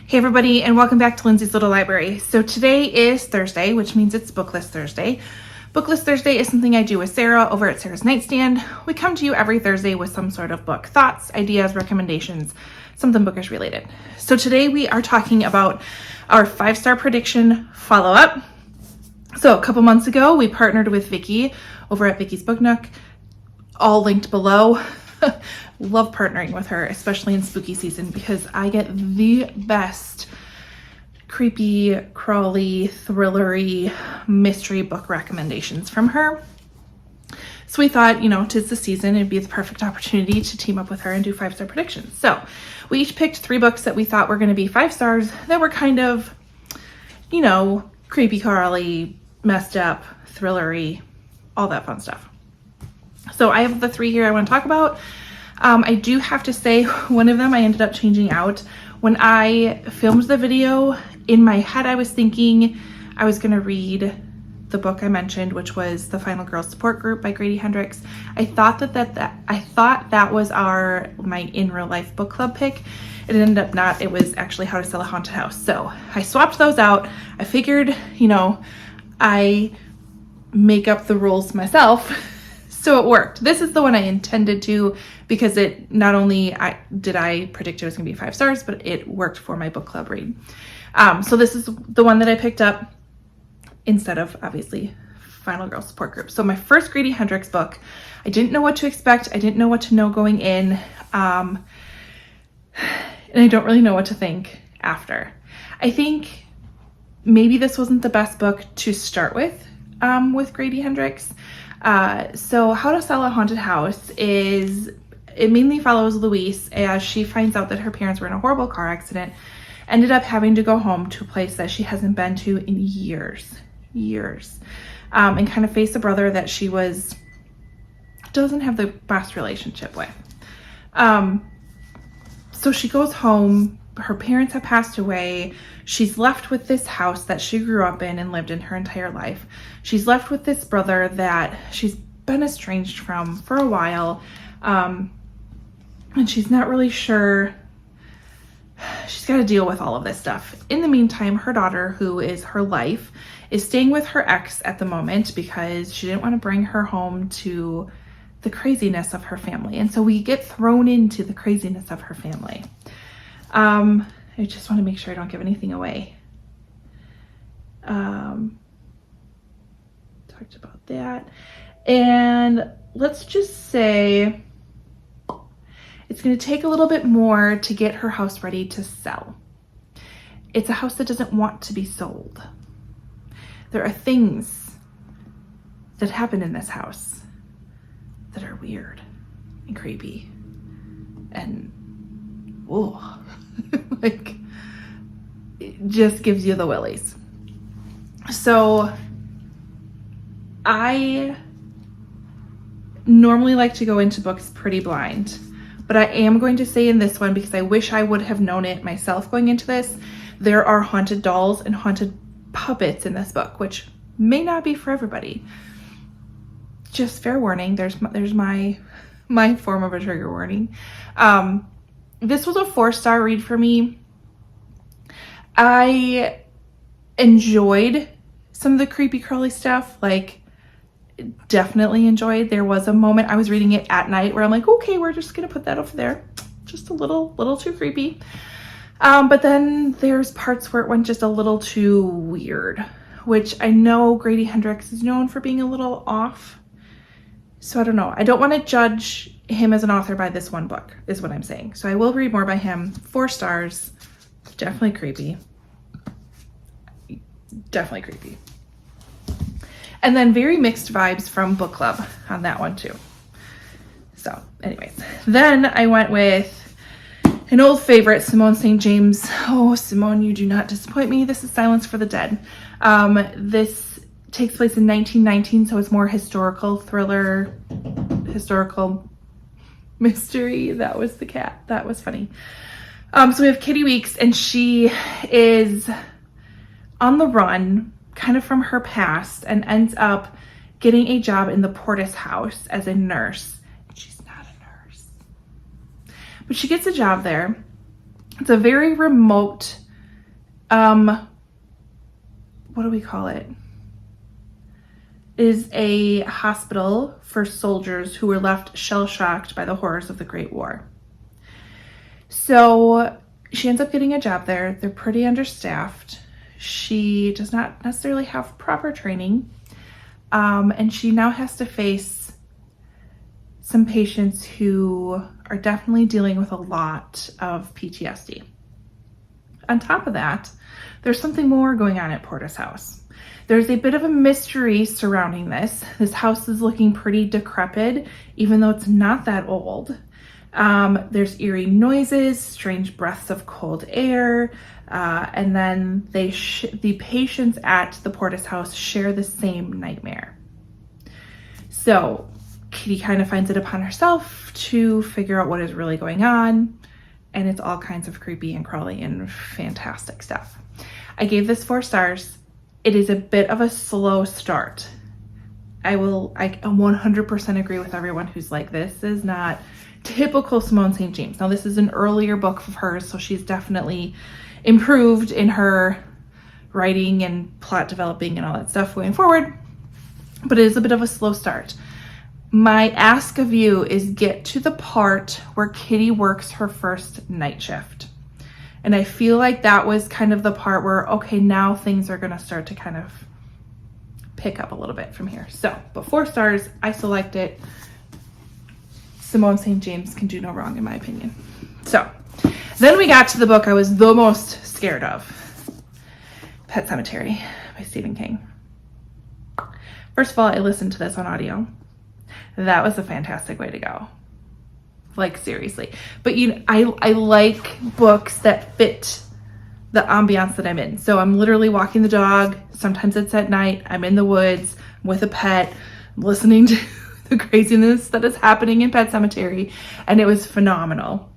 Hey everybody, and welcome back to Lindsey's Little Library. So today is Thursday, which means it's BookList Thursday. BookList Thursday is something I do with Sarah over at Sarah's Nightstand. We come to you every Thursday with some sort of book, thoughts, ideas, recommendations, something bookish related. So today we are talking about our 5-star prediction follow-up. So a couple months ago, we partnered with Vicky over at Vicky's Book Nook, all linked below. Love partnering with her, especially in spooky season, because I get the best creepy, crawly, thrillery, mystery book recommendations from her. So we thought, tis the season, it'd be the perfect opportunity to team up with her and do 5-star predictions. So we each picked 3 books that we thought were going to be 5 stars that were kind of, creepy, crawly, messed up, thrillery, all that fun stuff. So I have the 3 here I want to talk about. I do have to say one of them I ended up changing out. When I filmed the video, in my head I was thinking I was going to read the book I mentioned, which was The Final Girls Support Group by Grady Hendrix. I thought that was my in real life book club pick. It ended up not. It was actually How to Sell a Haunted House. So I swapped those out. I figured, I make up the rules myself. So it worked. This is the one I intended to, because it not only did I predict it was going to be 5 stars, but it worked for my book club read. So this is the one that I picked up instead of, obviously, Final Girl Support Group. So my first Grady Hendrix book, I didn't know what to expect. I didn't know what to know going in. And I don't really know what to think after. I think maybe this wasn't the best book to start with Grady Hendrix. So How to Sell a Haunted House it mainly follows Louise as she finds out that her parents were in a horrible car accident, ended up having to go home to a place that she hasn't been to in years, and kind of face a brother that she doesn't have the best relationship with. So she goes home, her parents have passed away, she's left with this house that she grew up in and lived in her entire life. She's left with this brother that she's been estranged from for a while, and she's not really sure. She's got to deal with all of this stuff. In the meantime, her daughter, who is her life, is staying with her ex at the moment because she didn't want to bring her home to the craziness of her family. And so we get thrown into the craziness of her family. I just want to make sure I don't give anything away. Talked about that. And let's just say it's going to take a little bit more to get her house ready to sell. It's a house that doesn't want to be sold. There are things that happen in this house that are weird and creepy and like, it just gives you the willies. So I normally like to go into books pretty blind, but I am going to say in this one, because I wish I would have known it myself going into this, there are haunted dolls and haunted puppets in this book, which may not be for everybody. Just fair warning, there's my form of a trigger warning. This was a 4-star read for me. I enjoyed some of the creepy crawly stuff, definitely enjoyed. There was a moment I was reading it at night where I'm like, okay, we're just gonna put that over there. Just a little too creepy. But then there's parts where it went just a little too weird, which I know Grady Hendrix is known for being a little off. So I don't know. I don't want to judge him as an author by this one book, is what I'm saying. So I will read more by him. 4 stars. Definitely creepy. Definitely creepy. And then very mixed vibes from book club on that one too. So anyways, then I went with an old favorite, Simone St. James. Oh, Simone, you do not disappoint me. This is Silence for the Dead. This takes place in 1919, so it's more historical thriller, historical mystery. That was the cat. That was funny. So we have Kitty Weeks, and she is on the run kind of from her past and ends up getting a job in the Portis house as a nurse. She's not a nurse, but she gets a job there. It's a very remote what do we call it? Is a hospital for soldiers who were left shell-shocked by the horrors of the Great War. So she ends up getting a job there. They're pretty understaffed. She does not necessarily have proper training. And she now has to face some patients who are definitely dealing with a lot of PTSD. On top of that, there's something more going on at Portis House. There's a bit of a mystery surrounding this. This house is looking pretty decrepit, even though it's not that old. There's eerie noises, strange breaths of cold air, and then the patients at the Portis House share the same nightmare. So Kitty kind of finds it upon herself to figure out what is really going on, and it's all kinds of creepy and crawly and fantastic stuff. I gave this 4 stars. It is a bit of a slow start. I 100% agree with everyone who's like, this is not typical Simone St. James. Now, this is an earlier book of hers, so she's definitely improved in her writing and plot developing and all that stuff going forward, but it is a bit of a slow start. My ask of you is get to the part where Kitty works her first night shift. And I feel like that was kind of the part where, okay, now things are going to start to kind of pick up a little bit from here. So, but 4 stars, I select it. Simone St. James can do no wrong, in my opinion. So, then we got to the book I was the most scared of. Pet Sematary by Stephen King. First of all, I listened to this on audio. That was a fantastic way to go. Like, seriously. But I like books that fit the ambiance that I'm in. So I'm literally walking the dog. Sometimes it's at night. I'm in the woods with a pet, listening to the craziness that is happening in Pet Sematary. And it was phenomenal.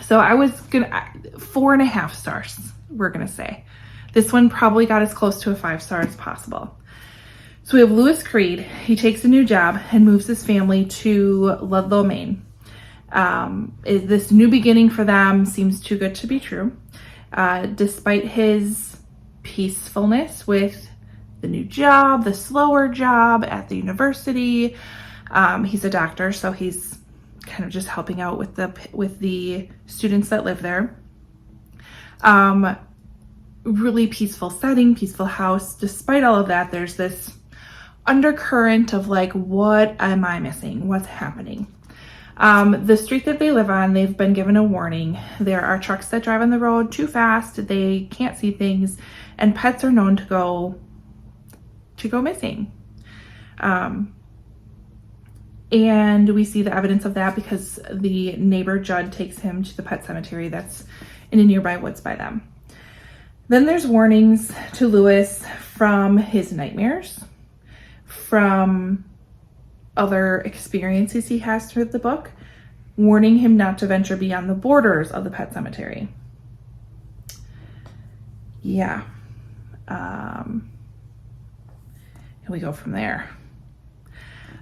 So I was gonna 4.5 stars, we're gonna say. This one probably got as close to a 5 star as possible. So we have Lewis Creed. He takes a new job and moves his family to Ludlow, Maine. This new beginning for them seems too good to be true. Despite his peacefulness with the new job, the slower job at the university, he's a doctor, so he's kind of just helping out with the students that live there. Really peaceful setting, peaceful house. Despite all of that, there's this undercurrent of like, what am I missing? What's happening? The street that they live on, they've been given a warning. There are trucks that drive on the road too fast. They can't see things, and pets are known to go missing. And we see the evidence of that because the neighbor Judd takes him to the pet cemetery that's in a nearby woods by them. Then there's warnings to Lewis from his nightmares, from other experiences he has through the book, warning him not to venture beyond the borders of the pet cemetery. Yeah. And we go from there.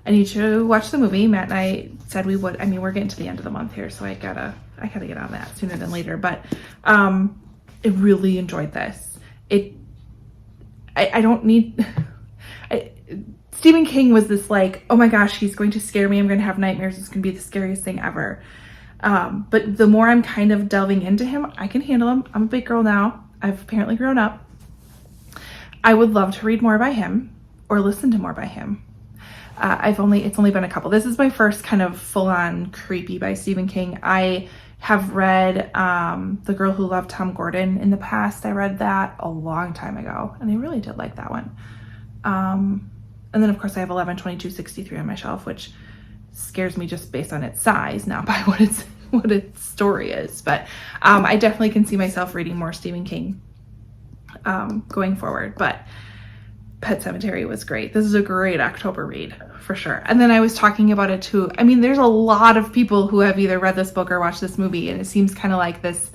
I need to watch the movie. Matt and I said we would. I mean, we're getting to the end of the month here, so I gotta get on that sooner than later. But I really enjoyed this. I don't need. Stephen King was this like, oh my gosh, he's going to scare me. I'm going to have nightmares. It's going to be the scariest thing ever. But the more I'm kind of delving into him, I can handle him. I'm a big girl now. I've apparently grown up. I would love to read more by him or listen to more by him. It's only been a couple. This is my first kind of full-on creepy by Stephen King. I have read The Girl Who Loved Tom Gordon in the past. I read that a long time ago, and I really did like that one. And then of course I have 11/22/63 on my shelf, which scares me just based on its size, not by what its story is. But I definitely can see myself reading more Stephen King going forward. But Pet Sematary was great. This is a great October read for sure. And then I was talking about it too. I mean, there's a lot of people who have either read this book or watched this movie, and it seems kind of like this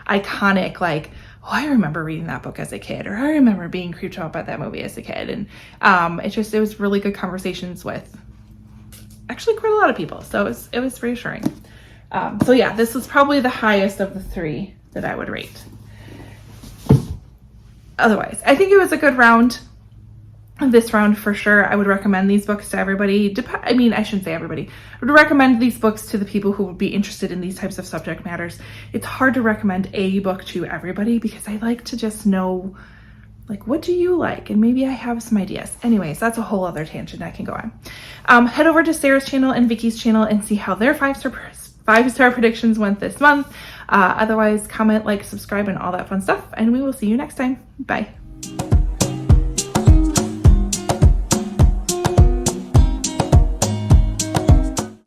iconic, like, oh, I remember reading that book as a kid, or I remember being creeped out by that movie as a kid. And it was really good conversations with actually quite a lot of people. So it was reassuring. So yeah, this was probably the highest of the 3 that I would rate. otherwise, I think it was a good round. This round for sure. I would recommend these books to everybody. I mean, I shouldn't say everybody. I would recommend these books to the people who would be interested in these types of subject matters. It's hard to recommend a book to everybody because I like to just know, like, what do you like? And maybe I have some ideas. Anyways, that's a whole other tangent I can go on. Head over to Sarah's channel and Vicky's channel and see how their five-star predictions went this month. Otherwise, comment, like, subscribe, and all that fun stuff. And we will see you next time. Bye.